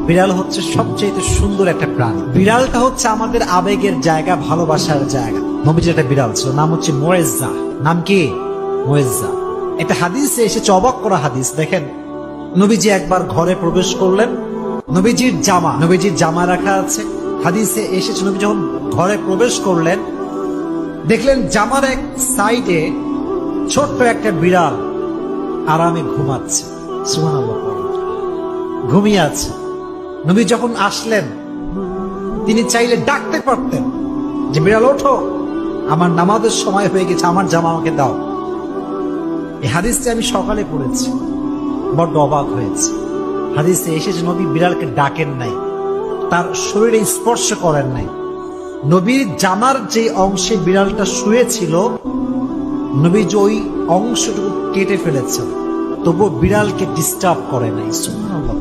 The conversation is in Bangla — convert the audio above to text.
বিড়াল হচ্ছে সবচেয়ে সুন্দর একটা প্রাণী। বিড়ালটা হচ্ছে আমাদের আবেগের জায়গা, ভালোবাসার জায়গা। নবীজির একটা বিড়াল ছিল, নাম হচ্ছে মুয়েজ্জা। নাম কি? মুয়েজ্জা। একটা হাদিসে এসেছে, অবাক করা হাদিস। দেখেন, নবীজি একবার ঘরে প্রবেশ করলেন, নবীজির জামা রাখা আছে। হাদিসে এসেছে, নবী যখন ঘরে প্রবেশ করলেন, দেখলেন জামার এক সাইডে ছোট্ট একটা বিড়াল আরামে ঘুমাচ্ছে। সুবহানাল্লাহ, ঘুমিয়ে আছে। নবী যখন আসলেন, তিনি চাইলে ডাকতে পারতেন যে বিড়াল ওঠো, আমার নামাজের সময় হয়ে গেছে, আমার জামা আমাকে দাও। এই হাদিসটি আমি সকালে পড়েছি, বড্ড অবাক হয়েছে। হাদিসে এসেছে নবী বিড়ালকে ডাকেন নাই, তার শরীরে স্পর্শ করেন নাই। নবীর জামার যে অংশে বিড়ালটা শুয়েছিল, নবী যে ওই অংশটুকু কেটে ফেলেছেন, তবুও বিড়ালকে ডিস্টার্ব করে নাই। সুবহানাল্লাহ।